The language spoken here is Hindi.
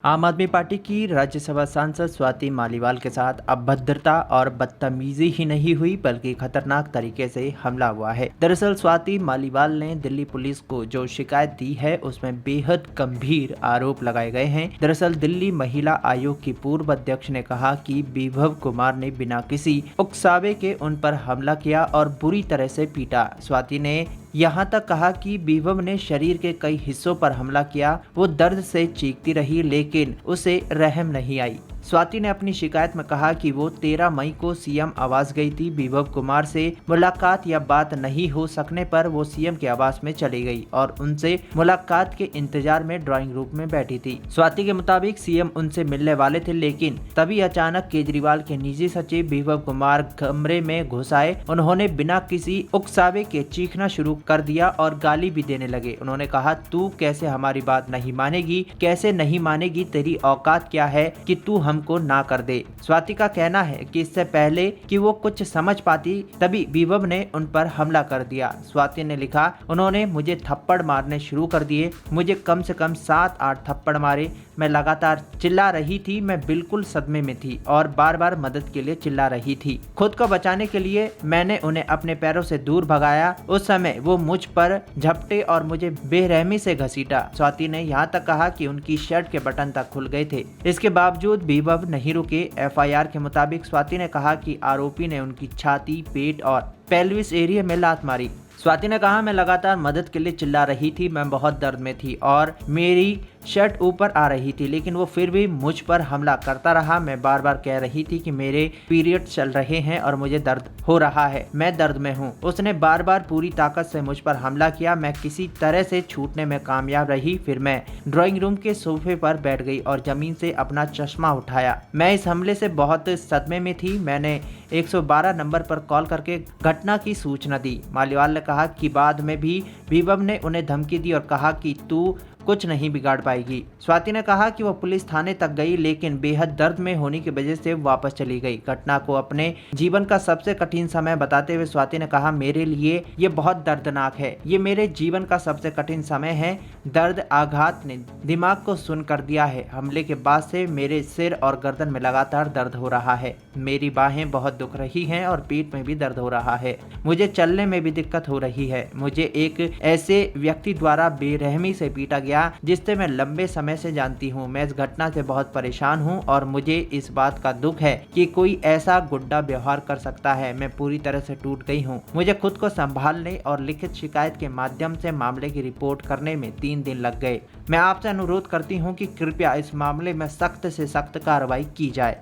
आम आदमी पार्टी की राज्यसभा सांसद स्वाति मालीवाल के साथ अभद्रता और बदतमीजी ही नहीं हुई बल्कि खतरनाक तरीके से हमला हुआ है। दरअसल स्वाति मालीवाल ने दिल्ली पुलिस को जो शिकायत दी है उसमें बेहद गंभीर आरोप लगाए गए हैं। दरअसल दिल्ली महिला आयोग की पूर्व अध्यक्ष ने कहा कि विभव कुमार ने बिना किसी उकसावे के उन पर हमला किया और बुरी तरह से पीटा। स्वाति ने यहाँ तक कहा कि विभव ने शरीर के कई हिस्सों पर हमला किया। वो दर्द से चीखती रही लेकिन उसे रहम नहीं आई। स्वाति ने अपनी शिकायत में कहा कि वो 13 मई को सीएम आवास गई थी। विभव कुमार से मुलाकात या बात नहीं हो सकने पर वो सीएम के आवास में चली गई और उनसे मुलाकात के इंतजार में ड्राइंग रूम में बैठी थी। स्वाति के मुताबिक सीएम उनसे मिलने वाले थे लेकिन तभी अचानक केजरीवाल के निजी सचिव विभव कुमार कमरे में घुस आए। उन्होंने बिना किसी उकसावे के चीखना शुरू कर दिया और गाली भी देने लगे। उन्होंने कहा, तू कैसे हमारी बात नहीं मानेगी, कैसे नहीं मानेगी, तेरी औकात क्या है कि तू हमको ना कर दे। स्वाति का कहना है कि इससे पहले कि वो कुछ समझ पाती तभी विभव ने उन पर हमला कर दिया। स्वाति ने लिखा, उन्होंने मुझे थप्पड़ मारने शुरू कर दिए। मुझे कम से कम 7-8 थप्पड़ मारे। मैं लगातार चिल्ला रही थी। मैं बिल्कुल सदमे में थी और बार बार मदद के लिए चिल्ला रही थी। खुद को बचाने के लिए मैंने उन्हें अपने पैरों से दूर भगाया। उस समय वो मुझ पर झपटे और मुझे बेरहमी से घसीटा। स्वाति ने यहाँ तक कहा कि उनकी शर्ट के बटन तक खुल गए थे। इसके बावजूद विभव नहीं रुके। एफआईआर के मुताबिक स्वाति ने कहा कि आरोपी ने उनकी छाती, पेट और पेल्विस एरिया में लात मारी। स्वाति ने कहा, मैं लगातार मदद के लिए चिल्ला रही थी। मैं बहुत दर्द में थी और मेरी शर्ट ऊपर आ रही थी लेकिन वो फिर भी मुझ पर हमला करता रहा। मैं बार बार कह रही थी कि मेरे पीरियड चल रहे हैं और मुझे दर्द हो रहा है, मैं दर्द में हूँ। उसने बार बार पूरी ताकत से मुझ पर हमला किया। मैं किसी तरह से छूटने में कामयाब रही। फिर मैं ड्राइंग रूम के सोफे पर बैठ गई और जमीन से अपना चश्मा उठाया। मैं इस हमले से बहुत सदमे में थी। मैंने 112 नंबर पर कॉल करके घटना की सूचना दी। मालीवाल ने कहा कि बाद में भी विभव ने उन्हें धमकी दी और कहा कि तू कुछ नहीं बिगाड़ पाएगी। स्वाति ने कहा कि वो पुलिस थाने तक गई लेकिन बेहद दर्द में होने की वजह से वापस चली गई। घटना को अपने जीवन का सबसे कठिन समय बताते हुए स्वाति ने कहा, मेरे लिए ये बहुत दर्दनाक है। ये मेरे जीवन का सबसे कठिन समय है। दर्द आघात ने दिमाग को सुन कर दिया है। हमले के बाद से मेरे सिर और गर्दन में लगातार दर्द हो रहा है। मेरी बाहें बहुत दुख रही हैं और पीठ में भी दर्द हो रहा है। मुझे चलने में भी दिक्कत हो रही है। मुझे एक ऐसे व्यक्ति द्वारा बेरहमी से पीटा गया जिससे मैं लंबे समय से जानती हूँ। मैं इस घटना से बहुत परेशान हूँ और मुझे इस बात का दुख है कि कोई ऐसा गुड्डा व्यवहार कर सकता है। मैं पूरी तरह से टूट गई हूँ। मुझे खुद को संभालने और लिखित शिकायत के माध्यम से मामले की रिपोर्ट करने में 3 दिन लग गए। मैं आपसे अनुरोध करती हूँ कि कृपया इस मामले में सख्त से सख्त कार्रवाई की जाए।